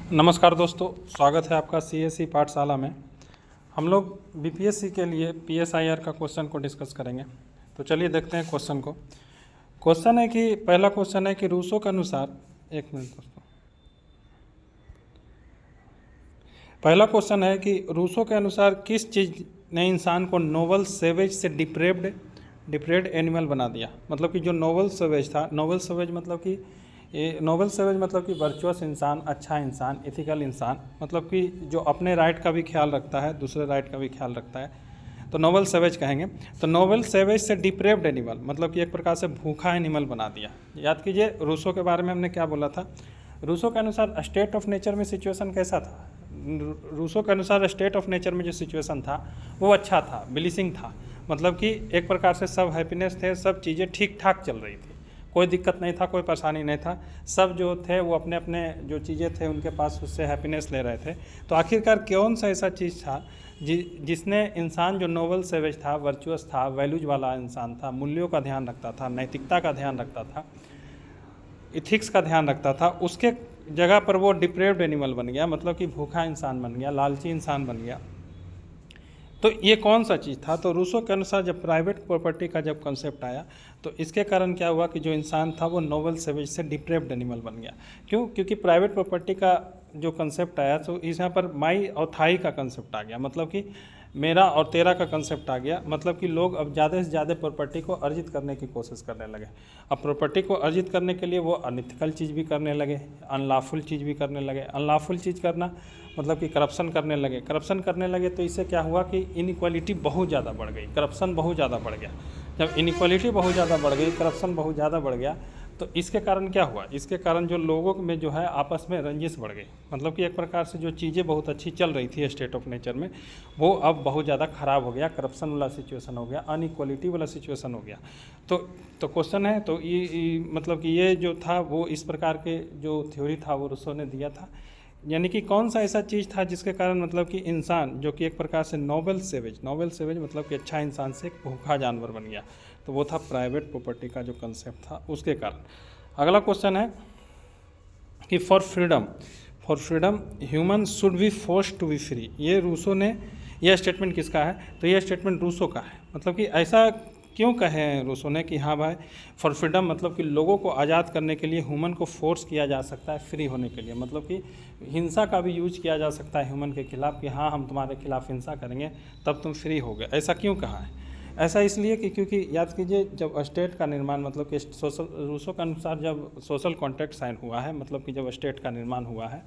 नमस्कार दोस्तों, स्वागत है आपका सीएसई पाठशाला में। हम लोग बीपीएससी के लिए पीएसआईआर का क्वेश्चन को डिस्कस करेंगे। तो चलिए देखते हैं क्वेश्चन को। क्वेश्चन है कि पहला क्वेश्चन है कि रूसो के अनुसार, एक मिनट दोस्तों, पहला क्वेश्चन है कि रूसो के अनुसार किस चीज़ ने इंसान को नोबल सेवेज से डिप्रेड एनिमल बना दिया। मतलब कि जो नोबल सेवेज था, नोबल सेवेज मतलब कि वर्चुअस इंसान, अच्छा इंसान, एथिकल इंसान, मतलब कि जो अपने राइट का भी ख्याल रखता है, दूसरे राइट का भी ख्याल रखता है, तो नोबल सेवेज कहेंगे। तो नोबल सेवेज से डिप्रेव्ड एनिमल मतलब कि एक प्रकार से भूखा एनिमल बना दिया। याद कीजिए रूसो के बारे में हमने क्या बोला था। रूसो के अनुसार स्टेट ऑफ नेचर में सिचुएशन कैसा था। रूसो के अनुसार स्टेट ऑफ नेचर में जो सिचुएशन था वो अच्छा था, ब्लिसिंग था। मतलब कि एक प्रकार से सब हैप्पीनेस थे, सब चीज़ें ठीक ठाक चल रही थी, कोई दिक्कत नहीं था, कोई परेशानी नहीं था। सब जो थे वो अपने अपने जो चीज़ें थे उनके पास उससे हैप्पीनेस ले रहे थे। तो आखिरकार कौन सा ऐसा चीज़ था जिसने इंसान जो नोबल सेवेज था, वर्चुअस था, वैल्यूज वाला इंसान था, मूल्यों का ध्यान रखता था, नैतिकता का ध्यान रखता था, इथिक्स का ध्यान रखता था, उसके जगह पर वो डिप्रेव्ड एनिमल बन गया। मतलब कि भूखा इंसान बन गया, लालची इंसान बन गया। तो ये कौन सा चीज़ था। तो रूसो के अनुसार जब प्राइवेट प्रॉपर्टी का जब कॉन्सेप्ट आया तो इसके कारण क्या हुआ कि जो इंसान था वो नोबल सेवेज से डिप्रेव्ड एनिमल बन गया। क्यों? क्योंकि प्राइवेट प्रॉपर्टी का जो कंसेप्ट आया तो इस यहाँ पर माई और थाई का कंसेप्ट आ गया। मतलब कि मेरा और तेरा का कंसेप्ट आ गया। मतलब कि लोग अब ज़्यादा से ज़्यादा प्रॉपर्टी को अर्जित करने की कोशिश करने लगे। अब प्रॉपर्टी को अर्जित करने के लिए वो अनइथिकल चीज़ भी करने लगे, अनलॉफुल चीज़ भी करने लगे। अनलॉफुल चीज़ करना मतलब कि करप्शन करने लगे। तो इससे क्या हुआ कि इनइक्वालिटी बहुत ज़्यादा बढ़ गई, करप्शन बहुत ज़्यादा बढ़ गया। जब इनइक्वालिटी बहुत ज़्यादा बढ़ गई, करप्शन बहुत ज़्यादा बढ़ गया, तो इसके कारण क्या हुआ, इसके कारण जो लोगों में जो है आपस में रंजिश बढ़ गई। मतलब कि एक प्रकार से जो चीज़ें बहुत अच्छी चल रही थी स्टेट ऑफ नेचर में, वो अब बहुत ज़्यादा ख़राब हो गया, करप्शन वाला सिचुएशन हो गया, अनइक्वालिटी वाला सिचुएशन हो गया। तो क्वेश्चन है, तो ये मतलब कि ये जो था वो इस प्रकार के जो थ्योरी था वो रूसो ने दिया था। यानी कि कौन सा ऐसा चीज़ था जिसके कारण मतलब कि इंसान जो कि एक प्रकार से नोबल सेवेज मतलब कि अच्छा इंसान से एक भूखा जानवर बन गया, तो वो था प्राइवेट प्रॉपर्टी का जो कंसेप्ट था उसके कारण। अगला क्वेश्चन है कि for freedom human should be forced to be free. ये रूसो ने, यह स्टेटमेंट किसका है, तो यह स्टेटमेंट रूसो का है। मतलब कि ऐसा क्यों कहे हैं रूसो ने कि हाँ भाई फॉर फ्रीडम मतलब कि लोगों को आज़ाद करने के लिए ह्यूमन को फोर्स किया जा सकता है फ्री होने के लिए। मतलब कि हिंसा का भी यूज किया जा सकता है ह्यूमन के खिलाफ कि हाँ हम तुम्हारे खिलाफ हिंसा करेंगे तब तुम फ्री हो गए। ऐसा क्यों कहा है? ऐसा इसलिए कि क्योंकि याद कीजिए जब स्टेट का निर्माण मतलब कि रूसो के अनुसार जब सोशल कॉन्ट्रैक्ट साइन हुआ है, मतलब कि जब स्टेट का निर्माण हुआ है,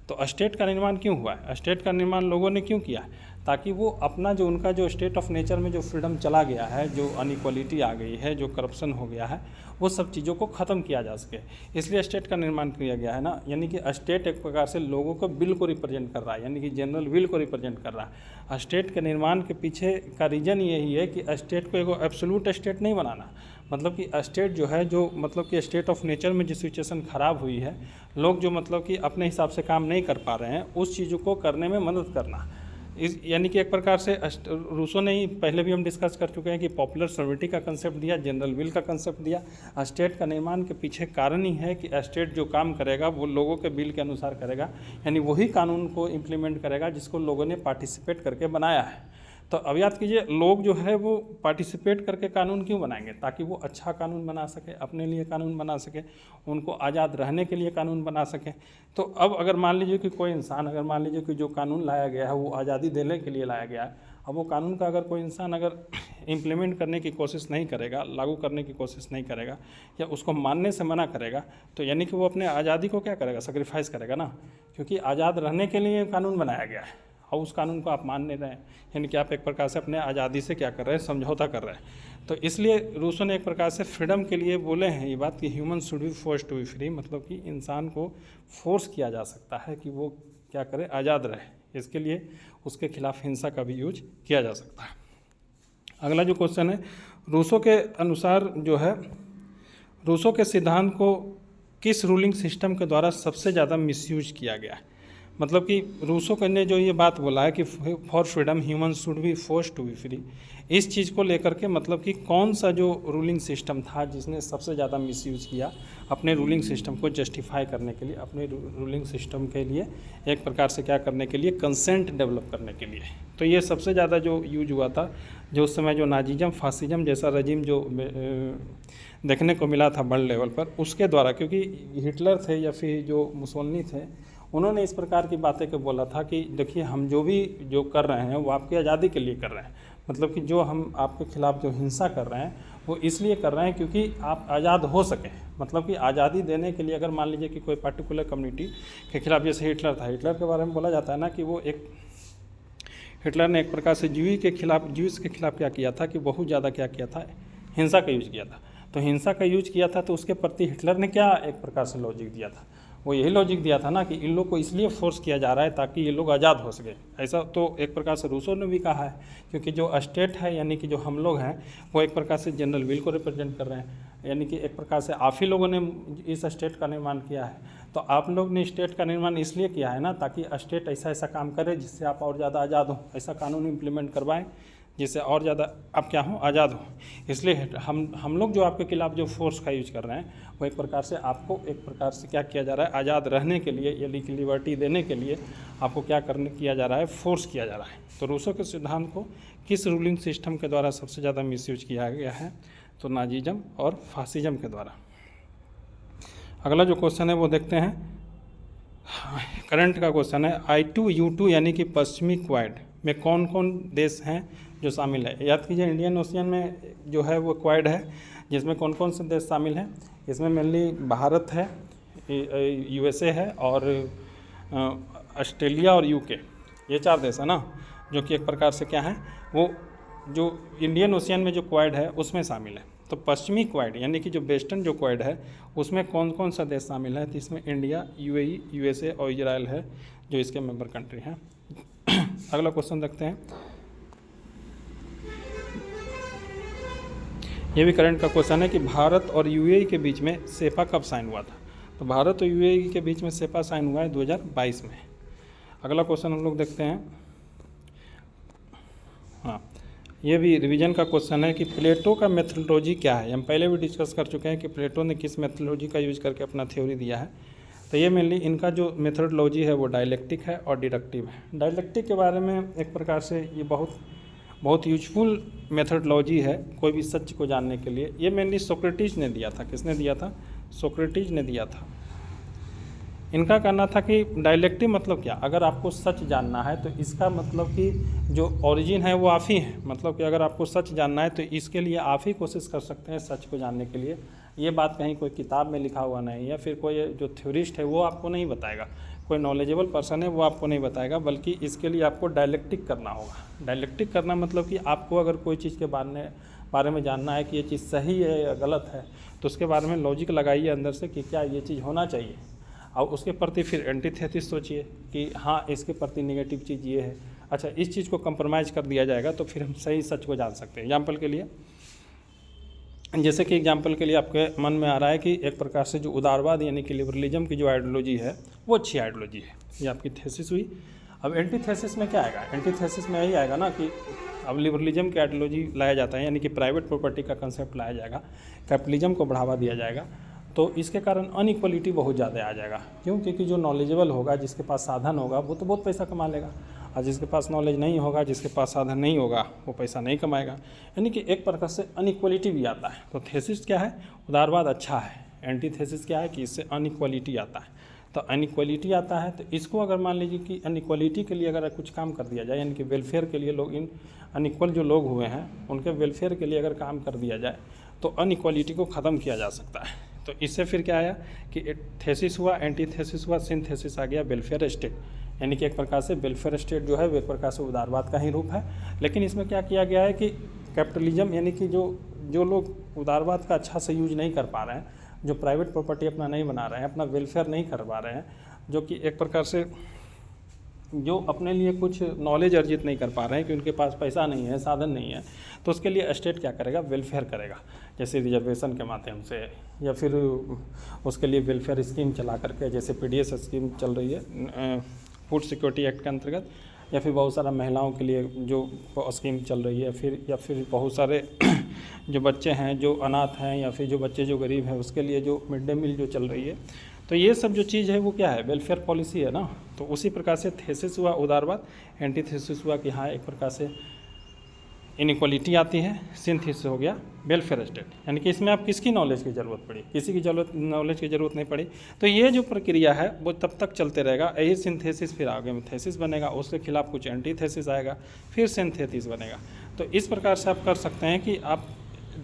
तो स्टेट का निर्माण क्यों हुआ है? स्टेट का निर्माण लोगों ने क्यों किया है? ताकि वो अपना जो उनका जो स्टेट ऑफ नेचर में जो फ्रीडम चला गया है, जो अनइक्वालिटी आ गई है, जो करप्शन हो गया है, वो सब चीज़ों को ख़त्म किया जा सके, इसलिए स्टेट का निर्माण किया गया है ना। यानी कि स्टेट एक प्रकार से लोगों को बिल को रिप्रेजेंट कर रहा है, यानी कि जनरल विल को रिप्रेजेंट कर रहा है। स्टेट के निर्माण के पीछे का रीज़न यही है कि स्टेट को एक एब्सोल्यूट स्टेट नहीं बनाना। मतलब कि स्टेट जो है, जो मतलब कि स्टेट ऑफ नेचर में जो सिचुएशन ख़राब हुई है, लोग जो मतलब कि अपने हिसाब से काम नहीं कर पा रहे हैं, उस चीज़ों को करने में मदद करना। इस यानी कि एक प्रकार से रूसो ने ही पहले भी हम डिस्कस कर चुके हैं कि पॉपुलर सॉवरेनिटी का कंसेप्ट दिया, जनरल विल का कंसेप्ट दिया। स्टेट का निर्माण के पीछे कारण ही है कि स्टेट जो काम करेगा वो लोगों के बिल के अनुसार करेगा, यानी वही कानून को इम्प्लीमेंट करेगा जिसको लोगों ने पार्टिसिपेट करके बनाया है। तो अब याद कीजिए लोग जो है वो पार्टिसिपेट करके कानून क्यों बनाएंगे? ताकि वो अच्छा कानून बना सके, अपने लिए कानून बना सके, उनको आज़ाद रहने के लिए कानून बना सके। तो अब अगर मान लीजिए कि कोई इंसान, अगर मान लीजिए कि जो कानून लाया गया है वो आज़ादी देने के लिए लाया गया है, अब वो कानून का अगर कोई इंसान अगर इम्प्लीमेंट करने की कोशिश नहीं करेगा, लागू करने की कोशिश नहीं करेगा, या उसको मानने से मना करेगा, तो यानी कि वो अपने आज़ादी को क्या करेगा? सेक्रीफाइस करेगा ना। क्योंकि आज़ाद रहने के लिए कानून बनाया गया है और उस कानून को आप मान नहीं रहे हैं, यानी कि आप एक प्रकार से अपने आज़ादी से क्या कर रहे हैं? समझौता कर रहे हैं। तो इसलिए रूसो ने एक प्रकार से फ्रीडम के लिए बोले हैं ये बात कि human should be forced to be free. मतलब कि इंसान को फोर्स किया जा सकता है कि वो क्या करे? आज़ाद रहे। इसके लिए उसके खिलाफ हिंसा का भी यूज किया जा सकता है। अगला जो क्वेश्चन है, रूसो के अनुसार जो है, रूसो के सिद्धांत को किस रूलिंग सिस्टम के द्वारा सबसे ज़्यादा मिसयूज किया गया है? मतलब कि रूसो ने जो ये बात बोला है कि for freedom human should be force to be free, इस चीज़ को लेकर के मतलब कि कौन सा जो रूलिंग सिस्टम था जिसने सबसे ज़्यादा मिसयूज किया अपने रूलिंग सिस्टम को जस्टिफाई करने के लिए, अपने रूलिंग सिस्टम के लिए एक प्रकार से क्या करने के लिए, कंसेंट डेवलप करने के लिए। तो ये सबसे ज़्यादा जो यूज हुआ था, जो उस समय जो नाजिज़म फासिज्म जैसा रजीम जो देखने को मिला था वर्ल्ड लेवल पर, उसके द्वारा, क्योंकि हिटलर थे या फिर जो मुसोलिनी थे, उन्होंने इस प्रकार की बातें को बोला था कि देखिए हम जो कर रहे हैं वो आपकी आज़ादी के लिए कर रहे हैं, मतलब कि जो हम आपके खिलाफ़ जो हिंसा कर रहे हैं वो इसलिए कर रहे हैं क्योंकि आप आज़ाद हो सकें। मतलब कि आज़ादी देने के लिए अगर मान लीजिए कि कोई पर्टिकुलर कम्युनिटी के खिलाफ़, जैसे हिटलर था, हिटलर के बारे में बोला जाता है ना कि वो हिटलर ने एक प्रकार से ज्यूज के खिलाफ़ क्या किया था कि बहुत ज़्यादा क्या किया था, हिंसा का यूज किया था। तो हिंसा का यूज किया था तो उसके प्रति हिटलर ने क्या एक प्रकार से लॉजिक दिया था, वो यही लॉजिक दिया था ना कि इन लोग को इसलिए फोर्स किया जा रहा है ताकि ये लोग आज़ाद हो सके। ऐसा तो एक प्रकार से रूसो ने भी कहा है, क्योंकि जो स्टेट है यानी कि जो हम लोग हैं वो एक प्रकार से जनरल विल को रिप्रेजेंट कर रहे हैं, यानी कि एक प्रकार से आप ही लोगों ने इस स्टेट का निर्माण किया है। तो आप लोग ने स्टेट का निर्माण इसलिए किया है ना ताकि स्टेट ऐसा काम करे जिससे आप और ज़्यादा आज़ाद हो, ऐसा कानून इम्प्लीमेंट करवाएं जिससे और ज़्यादा आप क्या हो, आज़ाद हो। इसलिए हम लोग जो आपके खिलाफ़ जो फोर्स का यूज कर रहे हैं वो एक प्रकार से आपको एक प्रकार से क्या किया जा रहा है, आज़ाद रहने के लिए यानी कि लिबर्टी देने के लिए आपको क्या किया जा रहा है, फोर्स किया जा रहा है। तो रूसो के सिद्धांत को किस रूलिंग सिस्टम के द्वारा सबसे ज़्यादा मिसयूज किया गया है, तो नाजिज़म और फासिज्म के द्वारा। अगला जो क्वेश्चन है वो देखते हैं, करंट का क्वेश्चन है, I2U2 यानी कि पश्चिमी क्वाड में कौन कौन देश हैं जो शामिल है। याद कीजिए इंडियन ओशियन में जो है वो क्वाड है, जिसमें कौन कौन से देश शामिल हैं। इसमें मेनली भारत है, USA है और ऑस्ट्रेलिया और UK, ये 4 देश है ना, जो कि एक प्रकार से क्या है, वो जो इंडियन ओशियन में जो क्वाड है उसमें शामिल है। तो पश्चिमी क्वाड यानी कि जो वेस्टर्न जो क्वाड है उसमें कौन कौन सा देश शामिल है, तो इसमें इंडिया, UAE, USA और इजराइल है जो इसके मेंबर कंट्री हैं। अगला क्वेश्चन देखते हैं, ये भी करंट का क्वेश्चन है कि भारत और UAE के बीच में सेपा कब साइन हुआ था। तो भारत और UAE के बीच में सेपा साइन हुआ है 2022 में। अगला क्वेश्चन हम लोग देखते हैं, हाँ ये भी रिवीजन का क्वेश्चन है कि प्लेटो का मेथोडोलॉजी क्या है। हम पहले भी डिस्कस कर चुके हैं कि प्लेटो ने किस मेथोडोलॉजी का यूज करके अपना थ्योरी दिया है। तो ये मेनली इनका जो मेथोडोलॉजी है वो डायलेक्टिक है और डिडक्टिव है। डायलेक्टिक के बारे में एक प्रकार से ये बहुत यूजफुल मेथोडोलॉजी है कोई भी सच को जानने के लिए। ये मेनली सोक्रेटिस ने दिया था। किसने दिया था? सोक्रेटिस ने दिया था। इनका कहना था कि डायलेक्टिव मतलब क्या, अगर आपको सच जानना है तो इसका मतलब कि जो ओरिजिन है वो आप ही हैं। मतलब कि अगर आपको सच जानना है तो इसके लिए आप ही कोशिश कर सकते हैं सच को जानने के लिए। ये बात कहीं कोई किताब में लिखा हुआ नहीं, या फिर कोई जो थ्योरिस्ट है वो आपको नहीं बताएगा, कोई नॉलेजेबल पर्सन है वो आपको नहीं बताएगा, बल्कि इसके लिए आपको डायलेक्टिक करना होगा। डायलेक्टिक करना मतलब कि आपको अगर कोई चीज़ के बारे में जानना है कि ये चीज़ सही है या गलत है, तो उसके बारे में लॉजिक लगाइए अंदर से कि क्या ये चीज़ होना चाहिए, और उसके प्रति फिर एंटीथेसिस सोचिए कि हाँ इसके प्रति नेगेटिव चीज़ ये है। अच्छा, इस चीज़ को कंप्रोमाइज़ कर दिया जाएगा तो फिर हम सही सच को जान सकते हैं। एग्जाम्पल के लिए, जैसे कि एग्जाम्पल के लिए आपके मन में आ रहा है कि एक प्रकार से जो उदारवाद यानी कि लिबरलिज्म की जो आइडियोलॉजी है वो अच्छी आइडियोलॉजी है, ये आपकी थेसिस हुई। अब एंटीथेसिस में क्या आएगा? एंटीथेसिस में यही आएगा ना कि अब लिबरलिज्म की आइडियोलॉजी लाया जाता है, यानी कि प्राइवेट प्रॉपर्टी का कंसेप्ट लाया जाएगा, कैपिटलिज्म को बढ़ावा दिया जाएगा, तो इसके कारण अनइक्वलिटी बहुत ज़्यादा आ जाएगा। क्यों? क्योंकि जो नॉलेजेबल होगा, जिसके पास साधन होगा, वो तो बहुत पैसा कमा लेगा, और जिसके पास नॉलेज नहीं होगा, जिसके पास साधन नहीं होगा, वो पैसा नहीं कमाएगा। यानी कि एक प्रकार से अनइक्वलिटी भी आता है। तो थेसिस क्या है? उदारवाद अच्छा है। एंटीथेसिस क्या है? कि इससे अनइक्वलिटी आता है। तो अनइक्वलिटी आता है तो इसको अगर मान लीजिए कि अनइक्वलिटी के लिए अगर कुछ काम कर दिया जाए, यानी कि वेलफेयर के लिए, लोग इन अनइक्वल जो लोग हुए हैं उनके वेलफेयर के लिए अगर काम कर दिया जाए तो अनइक्वलिटी को ख़त्म किया जा सकता है। तो इससे फिर क्या आया कि थेसिस हुआ, एंटीथेसिस हुआ, सिंथेसिस आ गया वेलफेयर स्टेट। यानी कि एक प्रकार से वेलफेयर स्टेट जो है वो एक प्रकार से उदारवाद का ही रूप है। लेकिन इसमें क्या किया गया है कि कैपिटलिज्म, यानी कि जो लोग उदारवाद का अच्छा से यूज नहीं कर पा रहे हैं, जो प्राइवेट प्रॉपर्टी अपना नहीं बना रहे हैं, अपना वेलफेयर नहीं करवा रहे हैं, जो कि एक प्रकार से जो अपने लिए कुछ नॉलेज अर्जित नहीं कर पा रहे हैं कि उनके पास पैसा नहीं है, साधन नहीं है, तो उसके लिए स्टेट क्या करेगा? वेलफेयर करेगा, जैसे रिजर्वेशन के माध्यम से, या फिर उसके लिए वेलफेयर स्कीम चला करके, जैसे PDS स्कीम चल रही है, फूड सिक्योरिटी एक्ट के अंतर्गत, या फिर बहुत सारा महिलाओं के लिए जो स्कीम चल रही है, या फिर बहुत सारे जो बच्चे हैं जो अनाथ हैं, या फिर जो बच्चे जो गरीब हैं उसके लिए जो मिड डे मील जो चल रही है। तो ये सब जो चीज़ है वो क्या है, वेलफेयर पॉलिसी है ना। तो उसी प्रकार से थेसिस हुआ उदारवाद, एंटीथेसिस हुआ कि हाँ एक प्रकार से इनइक्वालिटी आती है, सिंथेसिस हो गया वेलफेयर स्टेट, यानी कि इसमें आप किसकी नॉलेज की ज़रूरत पड़ी, किसी की नॉलेज की ज़रूरत नहीं पड़ी। तो ये जो प्रक्रिया है वो तब तक चलते रहेगा, यही सिंथेसिस, फिर आगे में थेसिस बनेगा, उसके खिलाफ कुछ एंटीथेसिस आएगा, फिर सिंथेसिस बनेगा। तो इस प्रकार से आप कर सकते हैं कि आप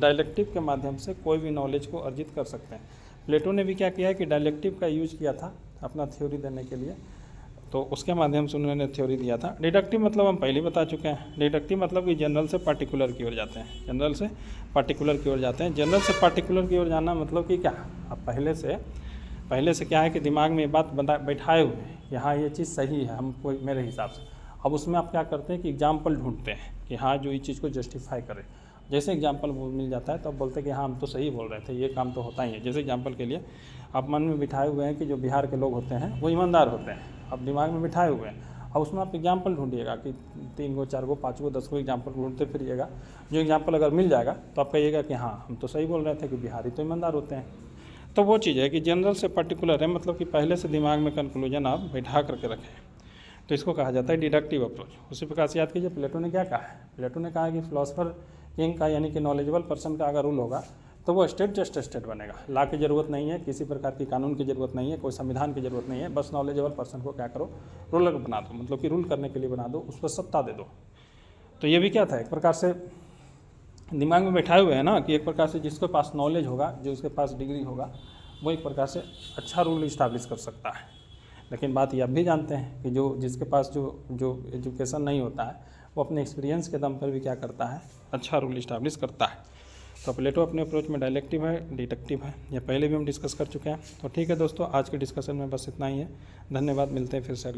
डायलेक्टिव के माध्यम से कोई भी नॉलेज को अर्जित कर सकते हैं। प्लेटो ने भी क्या किया है कि डायलेक्टिव का यूज किया था अपना थ्योरी देने के लिए, तो उसके माध्यम से उन्होंने थ्योरी दिया था। डिडक्टिव मतलब हम पहले बता चुके हैं, डिडक्टिव मतलब कि जनरल से पार्टिकुलर की ओर जाते हैं, जनरल से पार्टिकुलर की ओर जाते हैं। जनरल से पार्टिकुलर की ओर जाना मतलब कि क्या, अब पहले से क्या है कि दिमाग में ये बात बैठाए हुए हैं, यहाँ ये चीज़ सही है हमको मेरे हिसाब से। अब उसमें आप क्या करते हैं कि एग्जाम्पल ढूंढते हैं कि हाँ जो ये चीज़ को जस्टिफाई करे। जैसे एग्जाम्पल वो मिल जाता है तो अब बोलते हैं कि हाँ हम तो सही बोल रहे थे, ये काम तो होता ही है। जैसे एग्जाम्पल के लिए आप मन में बिठाए हुए हैं कि जो बिहार के लोग होते हैं वो ईमानदार होते हैं, अब दिमाग में बिठाए हुए हैं। अब उसमें आप एग्जाम्पल ढूंढिएगा कि 3 गो 4 गो 5 गो 10 गो एग्जाम्पल ढूंढते फिरिएगा। जो एग्जाम्पल अगर मिल जाएगा तो आप कहिएगा कि हाँ हम तो सही बोल रहे थे कि बिहारी तो ईमानदार होते हैं। तो वो चीज़ है कि जनरल से पर्टिकुलर है, मतलब कि पहले से दिमाग में कंक्लूजन आप बैठा करके रखें, तो इसको कहा जाता है डिडक्टिव अप्रोच। उसी प्रकार से याद कीजिए प्लेटो ने क्या कहा है, प्लेटो ने कहा कि फिलोसफर किंग का यानी कि नॉलेजेबल पर्सन का अगर रूल होगा तो वो स्टेट जस्ट स्टेट बनेगा। लॉ की ज़रूरत नहीं है, किसी प्रकार की कानून की ज़रूरत नहीं है, कोई संविधान की ज़रूरत नहीं है, बस नॉलेजेबल पर्सन को क्या करो, रूलर बना दो, मतलब कि रूल करने के लिए बना दो, उस पर सत्ता दे दो। तो ये भी क्या था, एक प्रकार से दिमाग में बैठाए हुए हैं ना कि एक प्रकार से जिसके पास नॉलेज होगा, जो उसके पास डिग्री होगा, वो एक प्रकार से अच्छा रूल इस्टाब्लिश कर सकता है। लेकिन बात ये आप भी जानते हैं कि जिसके पास जो एजुकेशन नहीं होता है वो अपने एक्सपीरियंस के दम पर भी क्या करता है, अच्छा रूल इस्टाब्लिश करता है। तो प्लेटो अपने अप्रोच में डायलेक्टिव है, डिडक्टिव है, ये पहले भी हम डिस्कस कर चुके हैं। तो ठीक है दोस्तों, आज के डिस्कशन में बस इतना ही है। धन्यवाद, मिलते हैं फिर से अगले